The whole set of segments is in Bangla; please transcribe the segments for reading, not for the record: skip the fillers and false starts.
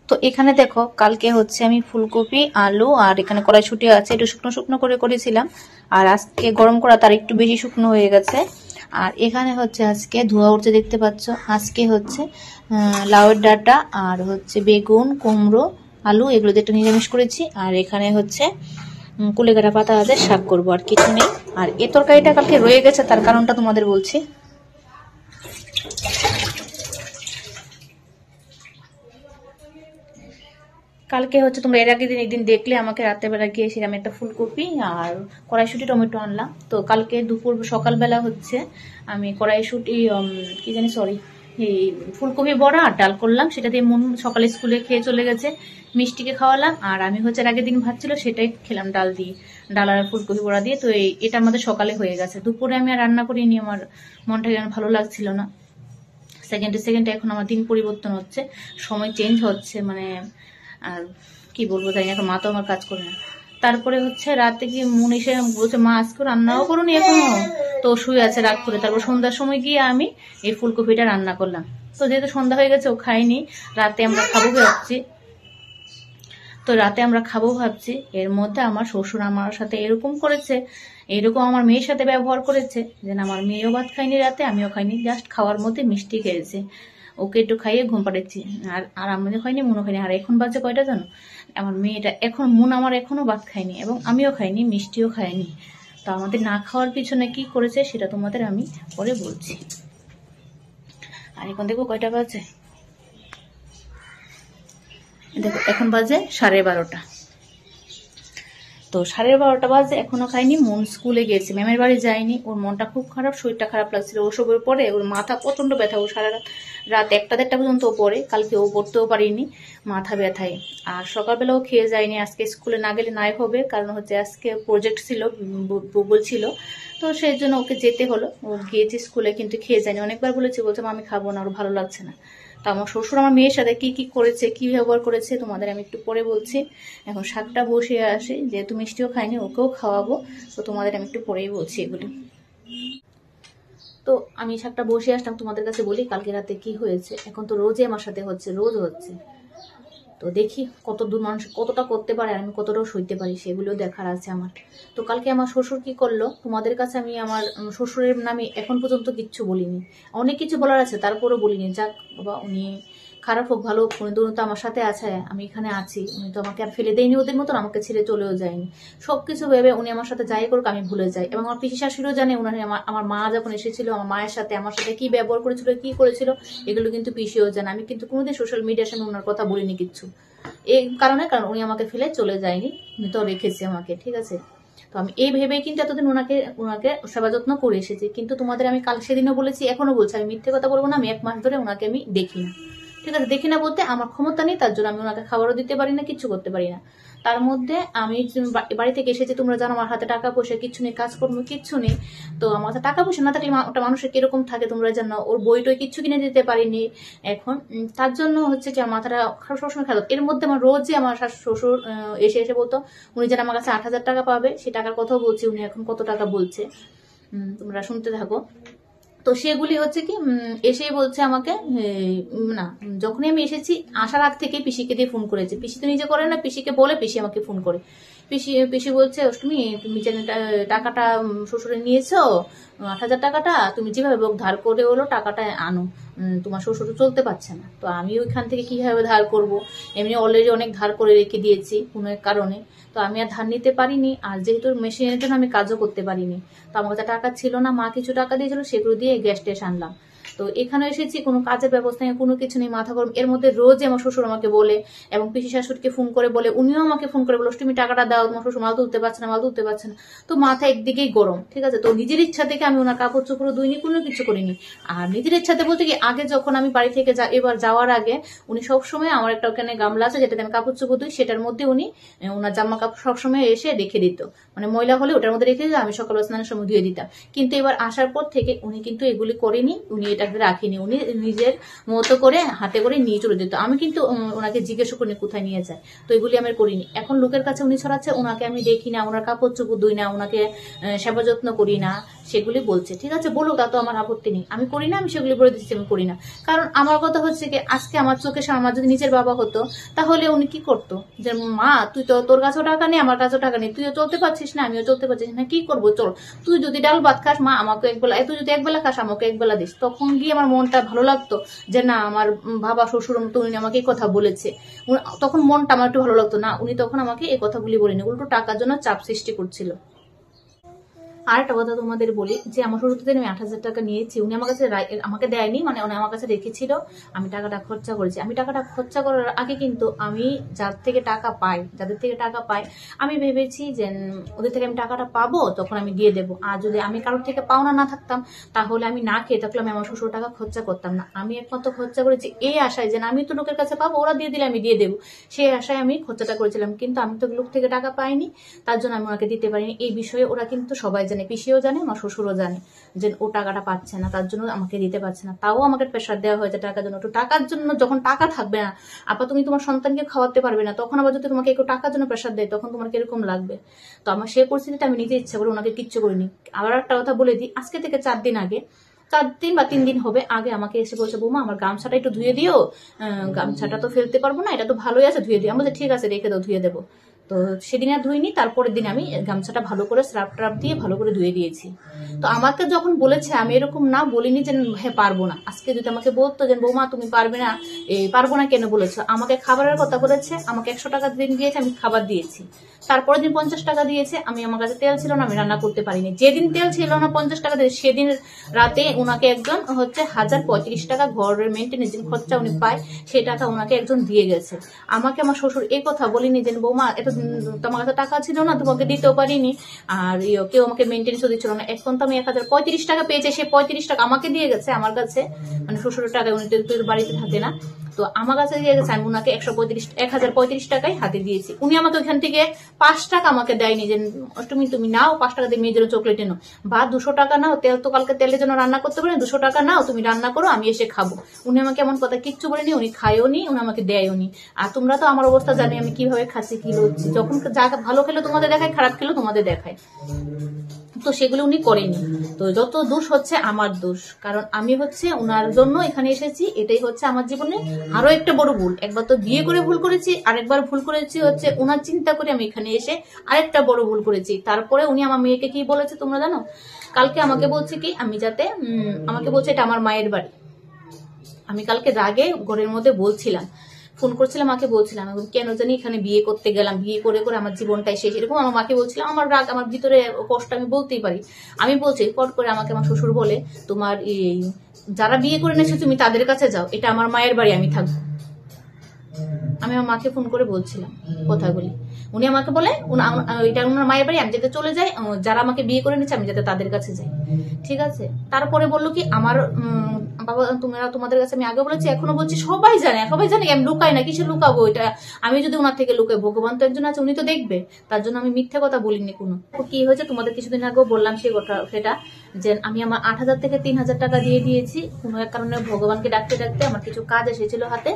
তো এখানে দেখো কালকে হচ্ছে আমি ফুলকপি আলু আর এখানে কড়াইশুঁটি আছে, একটু শুকনো শুকনো করে করেছিলাম, আর আজকে গরম করা তার একটু বেশি শুকনো হয়ে গেছে। আর এখানে হচ্ছে আজকে ধোয়া উঠছে, দেখতে পাচ্ছ। আজকে হচ্ছে লাউয়ের ডাঁটা আর হচ্ছে বেগুন কুমড়ো আলু এগুলো দিয়ে একটা নিরামিষ করেছি। আর এখানে হচ্ছে কুলেখাড়া পাতা আছে, শাক করবো, আর কিছু নেই। আর এ তরকারিটা কালকে রয়ে গেছে, তার কারণটা তোমাদের বলছি। কালকে হচ্ছে তোমরা এর আগের দিন একদিন দেখলে আমাকে রাতের বেলা গিয়ে আমি একটা ফুলকপি আর কড়াইশুঁটি টমেটো আনলাম। তো কালকে দুপুর সকালবেলা হচ্ছে আমি কড়াইশুঁটি কি জানি সরি এই ফুলকপি বড়া আর ডাল করলাম, সেটা দিয়ে মন সকালে স্কুলে খেয়ে চলে গেছে, মিষ্টিকে খাওয়ালাম। আর আমি হচ্ছে এর আগের দিন ভাত ছিল সেটাই খেলাম ডাল দিয়ে, ডাল আর ফুলকপি বড়া দিয়ে। তো এটা আমাদের সকালে হয়ে গেছে। দুপুরে আমি আর রান্না করিনি, আমার মনটা যেন ভালো লাগছিল না। সেকেন্ডে সেকেন্ডে এখন আমার দিন পরিবর্তন হচ্ছে, সময় চেঞ্জ হচ্ছে, মানে আর কি বলবো জানি, এখন মা তো আমার কাজ করে না। তারপরে হচ্ছে রাতে গিয়ে মন এসে বলছে মা আজকে রান্নাও করুনি এখনো, তো শুয়ে আছে রাগ করে। তারপর সন্ধ্যার সময় গিয়ে আমি এই ফুলকপিটা রান্না করলাম। তো যেহেতু সন্ধ্যা হয়ে গেছে ও খায়নি, রাতে আমরা খাবো ভাবছি। এর মধ্যে আমার শ্বশুর আমার সাথে এরকম করেছে, এরকম আমার মেয়ের সাথে ব্যবহার করেছে যে আমার মেয়েও ভাত খায়নি রাতে, আমিও খাইনি, জাস্ট খাওয়ার মধ্যে মিষ্টি খেয়েছে। ওকে একটু খাইয়ে ঘুম পাড়েছি, আর আমিও খাইনি, মনও খাইনি। আর এখন বাজে কয়টা জানো? আমার মেয়েটা এখন মন আমার এখনো ভাত খায়নি এবং আমিও খাইনি, মিষ্টিও খাইনি। তো আমাদের না খাওয়ার পিছনে কি করেছে সেটা তোমাদের আমি পরে বলছি। আর এখন দেখবো কয়টা বাজে, দেখো এখন বাজে 12:30। তো 12:30 বাজে এখনো খাইনি। মন স্কুলে গেছে, ম্যামের বাড়ি যায়নি, ওর মনটা খুব খারাপ, শরীরটা খারাপ লাগছিল। ওসবের পরে ওর মাথা প্রচন্ড ব্যথা, ও সারা রাত 1টা-1:30 পর্যন্ত ও পড়ে, কালকে ও পড়তেও পারিনি মাথা ব্যথায়। আর সকালবেলাও খেয়ে যায়নি, আজকে স্কুলে না গেলে নাই হবে, কারণ হচ্ছে আজকে প্রজেক্ট ছিল, ভূগোল ছিল, তো সেই জন্য ওকে যেতে হলো। ও গিয়েছে স্কুলে কিন্তু খেয়ে যায়নি, অনেকবার বলেছে, বলছে আমি খাবো না, ওর ভালো লাগছে না। তো আমার শ্বশুর আমার মেয়ের সাথে কি কি করেছে, কি ব্যবহার করেছে তোমাদের আমি একটু পরে বলছি। এখন শাকটা বসে আসে, যেহেতু মিষ্টিও খাইনি ওকেও খাওয়াবো, তো তোমাদের আমি একটু পরেই বলছি এগুলো। তো আমি শাকটা বসে আসলাম, তোমাদের কাছে বলি কালকে রাতে কি হয়েছে। এখন তো রোজই আমার সাথে হচ্ছে, রোজ হচ্ছে। তো দেখি কত দূর মানুষ কতটা করতে পারে আর আমি কতটাও সইতে পারি, সেগুলো দেখার আছে আমার। তো কালকে আমার শ্বশুর কি করলো তোমাদের কাছে আমি আমার শ্বশুরের নামে এখন পর্যন্ত কিচ্ছু বলিনি, অনেক কিছু বলার আছে তারপরেও বলিনি। যাক বাবা, উনি খারাপ হোক ভালো হোক, উনি তো আমার সাথে আছে, আমি এখানে আছি, উনি তো আমাকে আর ফেলে দেয়নি ওদের মতন, আমাকে ছেড়ে চলেও যায়নি। সবকিছু ভেবে উনি আমার সাথে যাই করুক আমি ভুলে যাই। এবং আমার পিসি শাশুড়িও জানে, উনার আমার মা যখন এসেছিল আমার মায়ের সাথে আমার সাথে কি ব্যবহার করেছিল, কি করেছিল, এগুলো কিন্তু পিসিও জানে। আমি কিন্তু কোনোদিন সোশ্যাল মিডিয়ার সামনে ওনার কথা বলিনি কিচ্ছু, এই কারণ উনি আমাকে ফেলে চলে যায়নি, উনি তো রেখেছে আমাকে, ঠিক আছে। তো আমি এই ভেবেই কিন্তু এতদিন ওনাকে সেবা যত্ন করে এসেছি। কিন্তু তোমাদের আমি কাল সেদিনও বলেছি, এখনো বলছি, আমি মিথ্যে কথা বলবো না, আমি 1 মাস ধরে ওনাকে আমি দেখি না, ঠিক আছে। দেখি না বলতে আমার ক্ষমতা নেই, তার জন্য আমি ওনাকে খাবারও দিতে পারি না, কিচ্ছু করতে পারি না। তার মধ্যে আমি বাড়ি থেকে এসেছি, তোমরা জানো আমার হাতে টাকা পয়সা কিচ্ছু নেই, কাজকর্ম কিচ্ছু নেই। তো আমার হাতে টাকা পয়সা না থাকলে একটা মানুষের কিরকম থাকে তোমরা জানো, ওর বই টই কিচ্ছু কিনে দিতে পারিনি এখন। তার জন্য হচ্ছে কি আমার মাথাটা সবসময় খারাপ। এর মধ্যে আমার রোজই আমার শ্বশুর এসে এসে বলতো, উনি যেন আমার কাছে 8,000 টাকা পাবে, সেই টাকার কথাও বলছি, উনি এখন কত টাকা বলছে তোমরা শুনতে থাকো। তো সেগুলি হচ্ছে কি এসেই বলছে আমাকে, না যখনই আমি এসেছি আসার আগ থেকে পিসিকে দিয়ে ফোন করেছে, পিসি তো নিজে করে না, পিসিকে বলে পিসি আমাকে ফোন করে। পিসি বলছে, অষ্টমী তুমি যে টাকাটা শ্বশুরে নিয়েছো 8,000 টাকাটা, তুমি যেভাবে ধার করে হলো টাকাটা আনো, তোমার শ্বশুর চলতে পারছে না। তো আমি ওইখান থেকে কিভাবে ধার করব, এমনি অলরেডি অনেক ধার করে রেখে দিয়েছি কোনো এক কারণে, তো আমি আর ধার নিতে পারিনি। আর যেহেতু মেশিনের জন্য আমি কাজও করতে পারিনি, তো আমার কাছে টাকা ছিল না, মা কিছু টাকা দিয়েছিল, সেগুলো দিয়ে গ্যাস ট্যাস আনলাম। তো এখানে এসেছি, কোনো কাজের ব্যবস্থা নেই, কোনো কিছু নেই, মাথা গরম। এর মধ্যে রোজ আমার শ্বশুর আমাকে বলে এবং পিসি শাশুড়িকে ফোন করে বলে, উনিও আমাকে ফোন করে বলে, তুমি টাকাটা দাও, তোমার শ্বশুর মাল তুলতে পারছে না, মাল তুলতে পারছে না। তো মাথা একদিকেই গরম, ঠিক আছে। তো নিজের ইচ্ছা থেকে আমি ওনার কাপড় চোপড় ধুইনি, কোনো কিছু করিনি। আর নিজের ইচ্ছাতে বলতে কি, আগে যখন আমি বাড়ি থেকে এবার যাওয়ার আগে উনি সবসময় আমার একটা ওখানে গামলা আছে যেটাতে আমি কাপড় চোপড় ধুই, সেটার মধ্যে উনি ওনার জামা কাপড় সবসময় এসে রেখে দিত, মানে ময়লা হলে ওটার মধ্যে রেখে দিত, আমি সকাল স্নানের সময় ধুয়ে দিতাম। কিন্তু এবার আসার পর থেকে উনি কিন্তু এগুলি করেনি, উনি এটাকে রাখিনি, উনি নিজের মতো করে হাতে করে নিয়ে চলে যেত। আমি কিন্তু ওনাকে জিজ্ঞেস করিনি কোথায় নিয়ে যায়, তো এগুলি আমি করিনি। এখন লোকের কাছে উনি ছড়াচ্ছে, ওনাকে আমি দেখি না, ওনার কাপড় চোপড় ধুই না, ওনাকে সেবা যত্ন করি না, সেগুলি বলছে। ঠিক আছে, বলুক, তা তো আমার আপত্তি নেই, আমি করি না, আমি সেগুলি বলে দিচ্ছি আমি করি না। কারণ আমার কথা হচ্ছে কি, আজকে আমার চোখের সামনে আমার যদি নিজের বাবা হতো, তাহলে উনি কি করতো, যে মা তুই তো, তোর কাছেও টাকা নেই, আমার কাছেও টাকা নেই, তুইও চলতে পারছিস না, আমিও চলতে পারছিস না, কি করবো, চল তুই যদি ডাল ভাত খাস মা আমাকে একবেলা, তুই যদি একবেলা খাস আমাকে একবেলা দিস। তখন গিয়ে আমার মনটা ভালো লাগতো যে না, আমার বাবা শ্বশুর তো উনি আমাকে এই কথা বলেছে, তখন মনটা আমার একটু ভালো লাগতো না, উনি তখন আমাকে এই কথাগুলি বলেনি, উল্টো টাকার জন্য চাপ সৃষ্টি করছিল। আর একটা কথা তোমাদের বলি, যে আমার শুরু থেকে আমি 8,000 টাকা নিয়েছি, উনি আমার কাছে আমাকে দেয়নি, মানে উনি আমার কাছে রেখেছিল, আমি টাকাটা খরচা করেছি। আমি টাকাটা খরচা করার আগে কিন্তু আমি যাদের থেকে টাকা পাই আমি ভেবেছি যে ওদের থেকে আমি টাকাটা পাবো তখন আমি দিয়ে দেবো। আর যদি আমি কারোর থেকে পাওনা না থাকতাম, তাহলে আমি না খেয়ে থাকলে আমি আমার শ্বশুর টাকা খরচা করতাম না। আমি একমাত্র খরচা করেছি এই আশায় যে আমি তো লোকের কাছে পাবো, ওরা দিয়ে দিলে আমি দিয়ে দেবো, সেই আশায় আমি খরচাটা করেছিলাম। কিন্তু আমি তো লোক থেকে টাকা পাইনি, তার জন্য আমি ওনাকে দিতে পারিনি। এই বিষয়ে ওরা কিন্তু সবাই জানে, পিসিও জানে, আমার শ্বশুরও জানে যে ও টাকাটা পাচ্ছে না, তার জন্য আমাকে দিতে পারছে না। তাও আমাকে প্রেশার দেওয়া হয়েছে টাকার জন্য। তো টাকার জন্য যখন টাকা থাকবে না, আপা তুমি তোমার সন্তানকে খাওয়াতে পারবে না, তখন আবার যদি তোমাকে একটু টাকার জন্য প্রেশার দেয়, তখন তোমার কিরকম লাগবে। তো আমার সেই পরিস্থিতিতে আমি নিজে ইচ্ছা করে ওনাকে কিচ্ছু করিনি। আবার একটা কথা বলে দিই, আজকে থেকে 4 দিন আগে, 4 দিন বা 3 দিন হবে আগে আমাকে এসে বলছে, বৌমা আমার গামছাটা একটু ধুয়ে দিও, গামছাটা তো ফেলতে পারবো না, এটা তো ভালোই আছে, ধুয়ে দিও। আমি বলছি ঠিক আছে রেখে দাও, ধুয়ে দেবো। তো সেদিন আর ধুইনি, তারপরের দিন আমি গামছাটা ভালো করে স্রাব ট্রাপ দিয়ে ভালো করে ধুয়ে দিয়েছি। তো আমাকে যখন বলেছে, আমি এরকম না বলিনি যে হ্যাঁ পারবো না। আজকে যদি আমাকে বলতো যে বৌমা তুমি পারবে না, পারবো না কেন বলেছো, আমাকে খাবারের কথা বলেছে, আমাকে 100 টাকা দিন দিয়েছে, আমি খাবার দিয়েছি। তারপরের দিন 50 টাকা দিয়েছে, আমি আমার কাছে তেল ছিল না, আমি রান্না করতে পারিনি। যেদিন তেল ছিল না 50 টাকা দিয়ে, সেদিন রাতে ওনাকে একজন 1035 টাকা ঘরের মেনটেন্স খরচা উনি পায়, সেই টাকা ওনাকে একজন দিয়ে গেছে। আমাকে আমার শ্বশুর এই কথা বলিনি যে বৌমা এত তোমার কাছে টাকা ছিল না, তোমাকে দিতেও পারিনি, আর কেউ আমাকে মেনটেন্সও দিচ্ছিল না। এখন তো আমি 1035 টাকা পেয়েছি, সেই 35 টাকা আমাকে দিয়ে গেছে আমার কাছে, মানে শ্বশুরের টাকা, উনি তো বাড়িতে থাকে না, তো আমার কাছে দিয়ে গেছে। আমি ওনাকে 1035 টাকাই হাতে দিয়েছি। উনি আমাকে ওইখান থেকে 5 টাকা আমাকে দেয়নি যে তুমি নাও 5 টাকা দিয়ে মেয়ের জন্য চকলেট এনো, বা 200 টাকা নাও, তেল তো কালকে তেলের জন্য রান্না করতে পারেন, 200 টাকা নাও তুমি রান্না করো, আমি এসে খাবো। উনি আমাকে এমন কথা কিচ্ছু বলেনি, উনি খায়ও নি, উনি আমাকে দেয়ও নি। আর তোমরা তো আমার অবস্থা জানি আমি কিভাবে খাচ্ছি, কি লড়ছি, যখন যা ভালো খেলো তোমাদের দেখায়, খারাপ খেলো তোমাদের দেখায়, তো সেগুলো উনি করেনি। তো যত দোষ হচ্ছে আমার দোষ, কারণ আমি ওনার জন্য এখানে এসেছি, এটাই আমার জীবনে আরো একটা বড় ভুল। একবার তো বিয়ে করে ভুল করেছি, আরেকবার ভুল করেছি ওনার চিন্তা করে আমি এখানে এসে আরেকটা বড় ভুল করেছি। তারপরে উনি আমার মেয়েকে কি বলেছে তোমরা জানো? কালকে আমাকে বলছে কি, আমি যাতে আমাকে বলছে এটা আমার মায়ের বাড়ি। আমি কালকে রাগে ঘরের মধ্যে বলছিলাম, ফোন করছিলাম মাকে, বলছিলাম কেন জানি এখানে বিয়ে করতে গেলাম, বিয়ে করে করে আমার জীবনটাই শেষ, এরকম আমার মাকে বলছিলাম। আমার রাগ, আমার ভিতরে কষ্ট আমি বলতেই পারি। আমি বলছি, পট করে আমাকে আমার শ্বশুর বলে, তোমার যারা বিয়ে করে নিয়েছে তুমি তাদের কাছে যাও, এটা আমার মায়ের বাড়ি, আমি থাকবো। আমি আমার মাকে ফোন করে বলছিলাম কথাগুলি, উনি আমাকে বলে এটা ওনার মায়ের বাড়ি, আমি যাতে চলে যাই, যারা আমাকে বিয়ে করে নিচ্ছে আমি যাতে তাদের কাছে যাই। ঠিক আছে, তারপরে বললো কি আমার বাবা তোমাদের কাছে আমি আগে বলেছি, এখনো বলছি, সবাই জানে আমি লুকাই না, কিছু লুকাবো, এটা আমি যদি ওনার থেকে লুকাই, ভগবান তো একজন আছে, উনি তো দেখবে, তার জন্য আমি মিথ্যে কথা বলিনি কোনো। কি হয়েছে তোমাদের কিছুদিন আগেও বললাম সেটা, যে আমি আমার 8,000 থেকে 3,000 টাকা দিয়ে দিয়েছি, কোনো এক কারণে ভগবানকে ডাকতে ডাকতে আমার কিছু কাজ এসেছিল হাতে,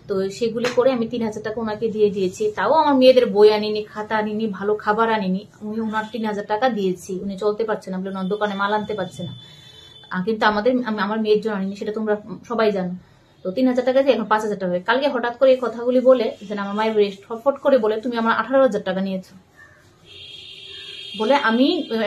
তো সেগুলি করে আমি 3,000 টাকা ওনাকে দিয়ে দিয়েছি। তাও আমার মেয়েদের বই আনিনি, খাতা আনিনি, ভালো খাবার আনিনি, উনি ওনার 3,000 টাকা দিয়েছি। উনি চলতে পারছে না বলে ওনার দোকানে মাল আনতে পারছে না, কিন্তু আমার মেয়ের জন্য আনিনি, সেটা তোমরা সবাই জানো। তো 3,000 টাকা দিয়ে এখন 5,000 টাকা। কালকে হঠাৎ করে এই কথাগুলি বলে, যেন আমার মায়ের ফটফট করে বলে, তুমি আমার 18,000 টাকা নিয়েছো বলে। আমি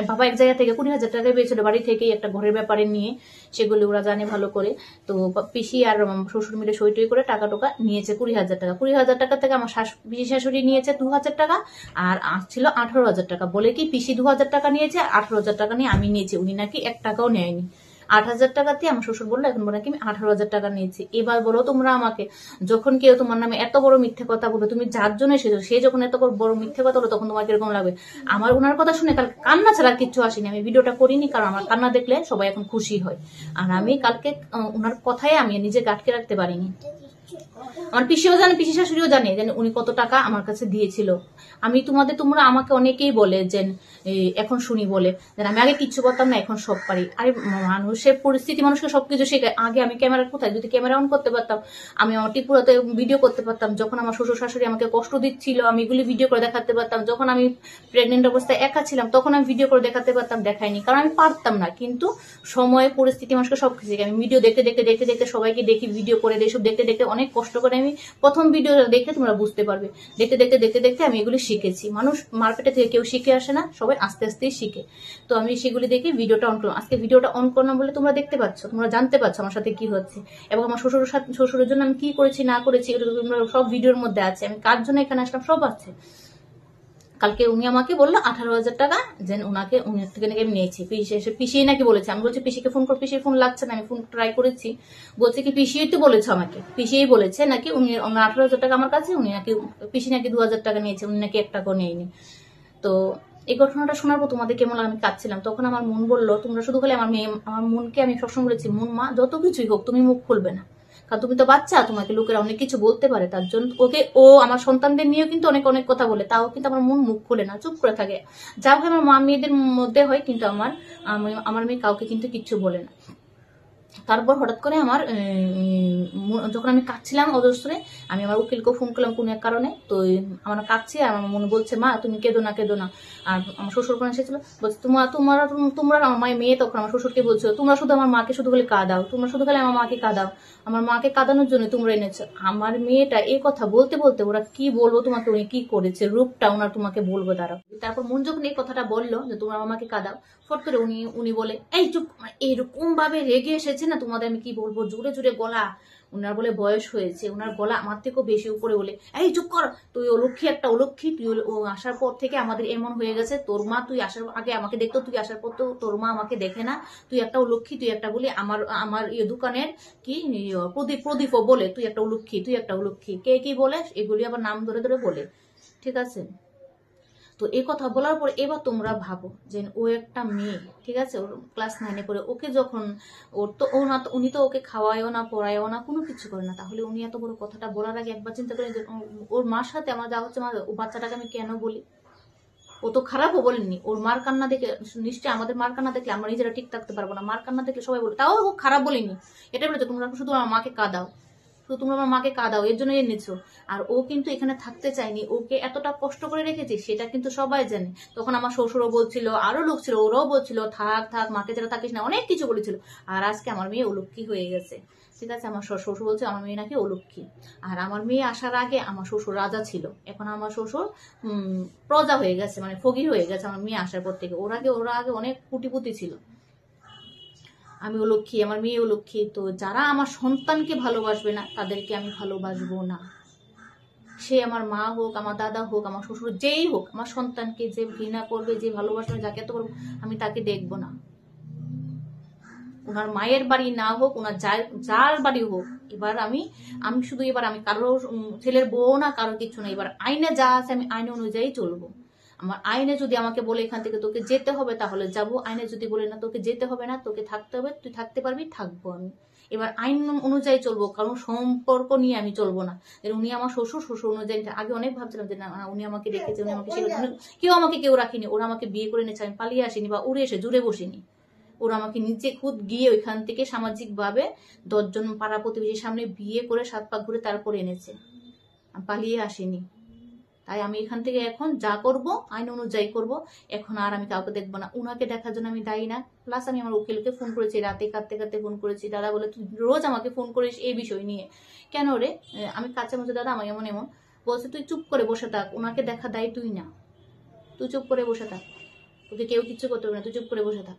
বাবা এক জায়গা থেকে 20,000 টাকা পেয়েছিল বাড়ি থেকেই, একটা ঘরের ব্যাপারে নিয়ে, সেগুলো ওরা জানে ভালো করে। তো পিসি আর শ্বশুর মিলে সই টই করে টাকা টোকা নিয়েছে 20,000 টাকা। 20,000 টাকা থেকে আমার পিসি শাশুড়ি নিয়েছে 2,000 টাকা, আর ছিল 18,000 টাকা। বলে কি পিসি 2,000 টাকা নিয়েছে, আর 18,000 টাকা নিয়ে আমি নিয়েছি, উনি নাকি 1 টাকাও নেয়নি। 8,000 টাকাতে আমার শ্বশুর বললো এখন বলে কি আমি 18,000 টাকা নিয়েছি। এবার বলো তোমরা আমাকে, যখন কেউ তোমার নামে এত বড় মিথ্যে কথা বলবে, তুমি যার জন্য এসেছো সে যখন এত বড় মিথ্যে কথা বলো, তখন তোমার কিরকম লাগবে? আমার ওনার কথা শুনে কালকে কান্না ছাড়া কিচ্ছু আসেনি। আমি ভিডিওটা করিনি কারণ আমার কান্না দেখলে সবাই এখন খুশি হয়, আর আমি কালকে ওনার কথায় আমি নিজেকে আটকে রাখতে পারিনি। আমার পিসিও জানে, পিসি শাশুড়িও জানে যে উনি কত টাকা আমার কাছে দিয়েছিল। আমি তোমরা আমাকে অনেকেই বলে যে এখন শুনি বলে যে আমি আগে কিচ্ছু করতাম না, এখন সব পারি। আরে মানুষের পরিস্থিতি মানুষকে সবকিছু শেখায়। আগে আমি ক্যামেরা কোথায়, যদি ক্যামেরা অন করতে পারতাম, আমি আমার টিপুরাতে ভিডিও করতে পারতাম। যখন আমার শ্বশুর শাশুড়ি আমাকে কষ্ট দিচ্ছিল, আমি এগুলি ভিডিও করে দেখাতে পারতাম। যখন আমি প্রেগনেন্ট অবস্থায় একা ছিলাম, তখন আমি ভিডিও করে দেখাতে পারতাম, দেখাইনি, কারণ আমি পারতাম না। কিন্তু সময় পরিস্থিতি মানুষকে সবকিছু শেখায়। আমি ভিডিও দেখতে দেখতে দেখতে দেখতে সবাইকে দেখি, ভিডিও করে এইসব দেখতে দেখতে অনেক কষ্ট করে আমি প্রথম ভিডিও দেখে তোমরা বুঝতে পারবে, দেখতে দেখতে দেখতে দেখতে আমি এগুলি শিখেছি। মানুষ মার্কেটে থেকে কেউ শিখে আসে না, সবাই আস্তে আস্তেই শিখে। তো আমি সেগুলি দেখে ভিডিওটা অন করলাম। আজকে ভিডিওটা অন করলাম বলে তোমরা দেখতে পাচ্ছ, তোমরা জানতে পারছো আমার সাথে কি হচ্ছে, এবং আমার শ্বশুরের জন্য আমি কি করেছি না করেছি তোমরা সব ভিডিওর মধ্যে আছে। আমি কার জন্য এখানে আসলাম সব আছে। কালকে উনি আমাকে বললো 18,000 টাকা যে উনার থেকে নাকি আমি নিয়েছি। পিসি নাকি বলেছে। আমি বলছি পিসিকে ফোন কর, পিসির ফোন লাগছে না। আমি ফোন ট্রাই করেছি, বলছে কি পিসিই তো বলেছে আমাকে, পিসিই বলেছে নাকি উনি 18,000 টাকা আমার কাছে, উনি নাকি পিসি নাকি 2,000 টাকা নিয়েছে, উনি নাকি 1 টাকাও নেয়নি। তো এই ঘটনাটা শোনার পর তোমাদের কেমন আমি কাঁদছিলাম। তখন আমার মন বললো তোমরা শুধু খালি আমার মনকে আমি সবসময় বলেছি, মন মা যত কিছুই হোক তুমি মুখ খুলবে না, কারণ তুমি তো বাচ্চা, তোমাকে লোকেরা অনেক কিছু বলতে পারে। তার জন্য ও আমার সন্তানদের নিয়েও কিন্তু অনেক অনেক কথা বলে, তাও কিন্তু আমার মন মুখ খুলে না, চুপ করে থাকে। যা হয় আমার মা মেয়েদের মধ্যে হয়, কিন্তু আমার মেয়ে কাউকে কিন্তু কিচ্ছু বলে না। তারপর হঠাৎ করে আমার যখন আমি কাঁদছিলাম অজস্রে, আমি আমার উকিলকে ফোন করলাম কোনো এক কারণে। তো আমার কাঁদছি আর আমার মনে বলছে মা তুমি কেঁদো না কেঁদো না। আর আমার শ্বশুর ফোন এসেছিল, বলছে তোমরা আমার মায়ের মেয়ে, তখন আমার শ্বশুরকে বলছো তোমরা শুধু আমার মাকে শুধু খালি কাঁদাও, তোমরা শুধু খালি আমার মাকে কাঁদাও, আমার মাকে কাঁদানোর জন্য তোমরা এনেছো। আমার মেয়েটা এই কথা বলতে বলতে ওরা কি বলবো তোমাকে, উনি কি করেছে রূপটা ওনার তোমাকে বলবো দাঁড়াও। তারপর মন যখন এই কথাটা বললো যে তোমরা আমার মাকে কাঁদাও, ফট করে উনি বলে এই চুপ, এইরকম ভাবে রেগে এসেছে না তোমাদের আমি কি বলবো, জোরে জোরে গলা। উনার বলে বয়স হয়েছে, উনার গলা আমার থেকেও বেশি উপরে বলে এই চুপ কর, তুই অলক্ষী একটা অলক্ষী, তুই আসার পর থেকে আমাদের এমন হয়ে গেছে, তোর মা তুই আসার আগে আমাকে দেখতো, তুই আসার পর তো তোর মা আমাকে দেখে না, তুই একটা অলক্ষী, তুই একটা বলি আমার দোকানের কি প্রদীপও বলে তুই একটা অলক্ষী, তুই একটা অলক্ষী, কে কি বলে এগুলি আবার নাম ধরে ধরে বলে, ঠিক আছে। তো এই কথা বলার পর এবার তোমরা ভাবো যে ও একটা মেয়ে, ঠিক আছে, ওর ক্লাস 9-এ পড়ে, ওকে যখন উনি তো ওকে খাওয়ায়ও না পড়ায়ও না কোনো কিছু করে না, তাহলে উনি এত বড় কথাটা বলার আগে একবার চিন্তা করেন যে ওর মার সাথে আমার যা হচ্ছে, ও বাচ্চাটাকে আমি কেন বলি। ও তো খারাপও বলেনি, ওর মার কান্না দেখে নিশ্চয়ই আমাদের মার কান্না দেখলে আমরা নিজেরা ঠিক থাকতে পারবো না, মার কান্না দেখলে সবাই বলে, তাও ও খারাপ বলিনি, এটা বলেছে তোমরা শুধু আমার মাকে কাঁদাও, তোমরা আমার মাকে কাঁদাও, এর জন্য এনেছো। আর ও কিন্তু এখানে থাকতে চায়নি, ওকে এতটা কষ্ট করে রেখেছি সেটা কিন্তু সবাই জানে। তখন আমার শ্বশুরও বলছিল, আরো লোক ছিল, ওরাও বলছিল থাক থাক মাকে যারা থাকিস না, অনেক কিছু বলেছিল। আর আজকে আমার মেয়ে অলক্ষী হয়ে গেছে, ঠিক আছে। আমার শ্বশুর বলছে আমার মেয়ে নাকি অলক্ষী। আর আমার মেয়ে আসার আগে আমার শ্বশুর রাজা ছিল, এখন আমার শ্বশুর প্রজা হয়ে গেছে, মানে ফকির হয়ে গেছে আমার মেয়ে আসার পর থেকে। ওরা আগে অনেক কুটিপুতি ছিল। আমি অলক্ষী, আমার মেয়ে অলক্ষী। তো যারা আমার সন্তানকে ভালোবাসবে না তাদেরকে আমি ভালোবাসবো না, সে আমার মা হোক, আমার দাদা হোক, আমার শ্বশুর যেই হোক, আমার সন্তানকে যে ঘৃণা করবে, যে ভালোবাসবে, যাকে এত করবো, আমি তাকে দেখবো না। ওনার মায়ের বাড়ি না হোক, ওনার যার বাড়ি হোক, এবার আমি শুধু এবার আমি কারো ছেলের বউ না, কারো কিছু না, এবার আইনে যা আছে আমি আইন অনুযায়ী চলবো। আমার আইনে যদি আমাকে বলে এখান থেকে তোকে যেতে হবে তাহলে যাব, আইনে যদি বলে না তোকে যেতে হবে না, তোকে থাকতে হবে, তুই থাকতে পারবি, থাকবো আমি। এবার আইন অনুযায়ী চলবো, কারণ সম্পর্ক নিয়ে আমি চলবো না। উনি আমার শ্বশুর অনুযায়ী, আগে অনেক ভাবছিলাম যে না উনি আমাকে রেখেছে, উনি আমাকে কেউ রাখিনি, ওরা আমাকে বিয়ে করে নিয়েছে, আমি পালিয়ে আসিনি বা উড়ে এসে জুড়ে বসিনি। ওরা আমাকে নিজে খুদ গিয়ে ওইখান থেকে সামাজিক ভাবে 10 জন পাড়া প্রতিবেশীর সামনে বিয়ে করে 7 পাক ঘুরে তারপর এনেছে, আমি পালিয়ে আসিনি। তাই আমি এখান থেকে এখন যা করব আইন অনুযায়ী করব, এখন আর আমি কাউকে দেখবো না, উনাকে দেখার জন্য আমি দায়ী না। প্লাস আমি আমার উকিলকে ফোন করেছি, রাতে কাঁদতে কাঁদতে ফোন করেছি, দাদা বলে তুই রোজ আমাকে ফোন করিস এই বিষয় নিয়ে কেন রে, আমি কাছে মধ্যে দাদা আমার এমন এমন বলছে, তুই চুপ করে বসে থাক, ওনাকে দেখা দায়ী তুই না, তুই চুপ করে বসে থাক, তোকে কেউ কিচ্ছু করতে পারবে না, তুই চুপ করে বসে থাক।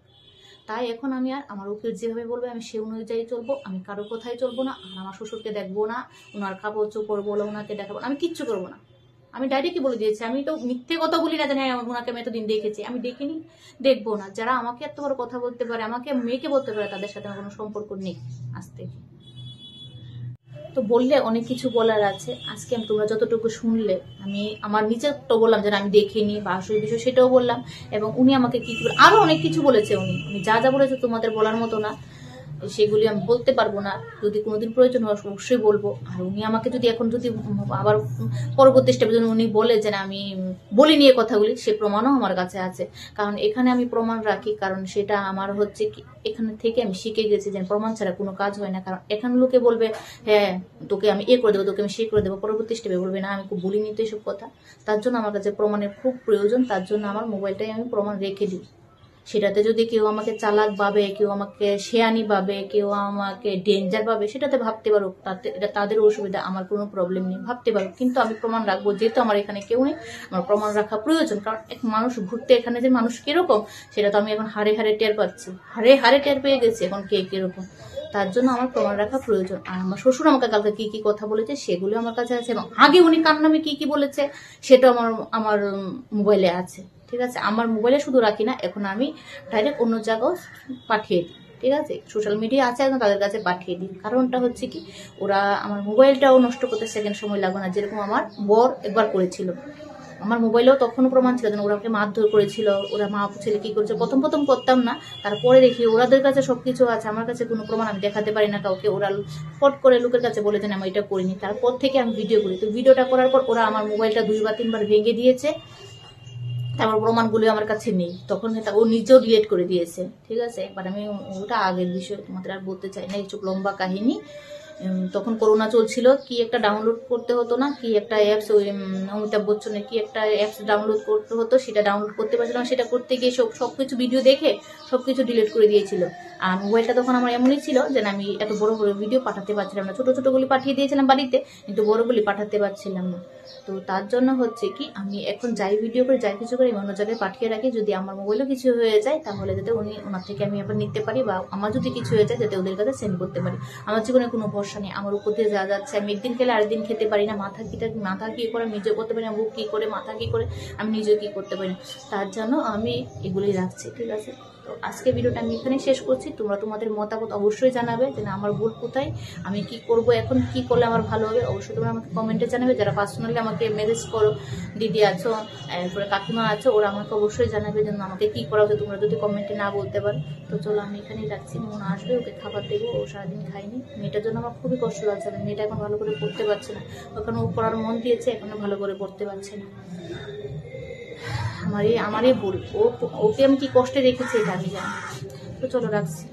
তাই এখন আমি আর আমার উকিল যেভাবে বলবে আমি সে অনুযায়ী চলবো, আমি কারো কোথায় চলবো না, আর আমার শ্বশুরকে দেখবো না, ওনার কাপড় চোপড় বলো ওনাকে দেখাবো, আমি কিচ্ছু করবো না। আমি ডাইরেক্টলি বলে দিয়েছি, আমি তো মিথ্যে কথা বলি না, জানি ওনাকে আমি এতদিন দেখেছি, আমি দেখিনি, দেখবো না। যারা আমাকে এত বড় কথা বলতে পারে, আমাকে মেয়েকে বলতে পারে, তাদের সাথে আমার কোনো সম্পর্ক নেই আজ থেকে। তো বললে অনেক কিছু বলার আছে, আজকে তোমরা যতটুকু শুনলে, আমি আমার নিজের তো বললাম যে আমি দেখিনি বা আসল বিষয় সেটাও বললাম, এবং উনি আমাকে কি আরো অনেক কিছু বলেছে, উনি যা যা বলেছে তোমাদের বলার মতো না। সেগুলি আমি বলতে পারবো না। যদি কোনোদিন প্রয়োজন হয় অবশ্যই বলবো। আর উনি আমাকে যদি এখন যদি আবার পরবর্তী স্টেপে যদি উনি বলে যে না আমি বলিনি এই কথাগুলি, সে প্রমাণও আমার কাছে আছে। কারণ এখানে আমি প্রমাণ রাখি, কারণ সেটা আমার হচ্ছে কি এখানে থেকে আমি শিখে গেছি যে প্রমাণ ছাড়া কোনো কাজ হয় না। কারণ এখানে লোকে বলবে হ্যাঁ তোকে আমি এ করে দেবো, তোকে আমি সে করে দেবো, পরবর্তী স্টেপে বলবে না আমি খুব বলিনি তো এসব কথা। তার জন্য আমার কাছে প্রমাণের খুব প্রয়োজন। তার জন্য আমার মোবাইলটাই আমি প্রমাণ রেখে দিই। সেটাতে যদি কেউ আমাকে চালাক ভাবে, কেউ আমাকে শেয়ানি ভাবে, কেউ আমাকে ডেঞ্জার ভাবে, সেটাতে ভাবতে পারো, তাতে এটা তাদের অসুবিধা, আমার কোনো প্রবলেম নেই, ভাবতে পারো। কিন্তু আমি প্রমাণ রাখবো, যেহেতু আমার এখানে কেউ নেই, আমার প্রমাণ রাখা প্রয়োজন। কারণ এক মানুষ ঘুরতে এখানে যে মানুষ কিরকম সেটা তো আমি এখন হারে হারে টের পাচ্ছি, হারে হারে টের পেয়ে গেছি এখন কে কিরকম। তার জন্য আমার প্রমাণ রাখা প্রয়োজন। আর আমার শ্বশুর আমাকে কালকে কি কি কথা বলেছে সেগুলো আমার কাছে আছে, এবং আগে উনি কার নামে কি কি বলেছে সেটা আমার আমার মোবাইলে আছে। ঠিক আছে, আমার মোবাইলে শুধু রাখি না, এখন আমি ডাইরেক্ট অন্য জায়গাও পাঠিয়ে দিই। ঠিক আছে, সোশ্যাল মিডিয়া আছে এখন তাদের কাছে পাঠিয়ে দিই। কারণটা হচ্ছে কি ওরা আমার মোবাইলটাও নষ্ট করতে সেকেন্ড সময় লাগবে না, যেরকম আমার বর একবার করেছিল। আমার মোবাইলেও তখনও প্রমাণ ছিল না, ওরা আমাকে মারধর করেছিল, ওরা মা ছেলে কি করেছে। প্রথম প্রথম করতাম না, তারপরে দেখি ওরাদের কাছে সবকিছু আছে, আমার কাছে কোনো প্রমাণ আমি দেখাতে পারি না কাউকে। ওরা ফট করে লোকের কাছে বলে দেন আমি এটা করিনি। তারপর থেকে আমি ভিডিও করি। তো ভিডিওটা করার পর ওরা আমার মোবাইলটা 2 বা 3 বার ভেঙে দিয়েছে। তারপর প্রমাণগুলি আমার কাছে নেই, তখন ও নিজেও ডিলিট করে দিয়েছে। ঠিক আছে, এবার আমি ওটা আগের বিষয় তোমাদের আর বলতে চাই না, এইসব লম্বা কাহিনী। তখন করোনা চলছিল, কি একটা ডাউনলোড করতে হতো না, কি একটা অ্যাপস, ওই অমিতাভ বচ্চনের কি একটা অ্যাপস ডাউনলোড করতে হতো, সেটা ডাউনলোড করতে পারছিলাম। সেটা করতে গিয়ে সবকিছু ভিডিও দেখে সবকিছু ডিলিট করে দিয়েছিল। আর মোবাইলটা তখন আমার এমনই ছিল যে আমি এত বড় বড় ভিডিও পাঠাতে পারছিলাম না, ছোট ছোটগুলি পাঠিয়ে দিয়েছিলাম বাড়িতে, কিন্তু বড়গুলি পাঠাতে পারছিলাম না। তো তার জন্য হচ্ছে কি আমি এখন যাই ভিডিও করে যাই কিছু করে আমি অন্য জায়গায় পাঠিয়ে রাখি, যদি আমার মোবাইলও কিছু হয়ে যায় তাহলে যাতে ওনার থেকে আমি আবার নিতে পারি, বা আমার যদি কিছু হয়ে যায় যাতে ওদের কাছে সেন্ড করতে পারি। আমার জীবনে কোনো ভরসা নেই, আমার উপর দিয়ে যা যাচ্ছে, আমি একদিন খেলে আরেকদিন খেতে পারি না, মাথা কি করে আমি নিজেও করতে পারি না, বুক কি করে মাথা কি করে আমি নিজেও কি করতে পারি না। তার জন্য আমি এগুলোই রাখছি। ঠিক আছে, তো আজকে ভিডিওটা আমি এখানে শেষ করছি। তোমরা তোমাদের মতামত অবশ্যই জানাবে যে না আমার ভুল কোথায়, আমি কি করব, এখন কি করলে আমার ভালো হবে, অবশ্যই তোমরা আমাকে কমেন্টে জানাবে। যারা পার্সোনালি আমাকে মেসেজ করো, দিদি আছো, এরপরে কাকিমা আছো, ওরা আমাকে অবশ্যই জানাবে যে আমাকে কি করা উচিত, তোমরা যদি কমেন্টে না বলতে পারো। তো চলো আমি এখানেই রাখছি, মন আসবে, ওকে খাবার দেবো, ও সারাদিন খাইনি। মেয়েটার জন্য আমার খুবই কষ্ট লাগছে, মেয়েটা এখন ভালো করে পড়তে পারছে না, ওখানে ও পড়ার মন দিয়েছে, এখনো ভালো করে পড়তে পারছে না। আমারই ভুল, ওকে আমি কি কষ্টে রেখেছি এটা আমি জানি। তো চলো রাখছি।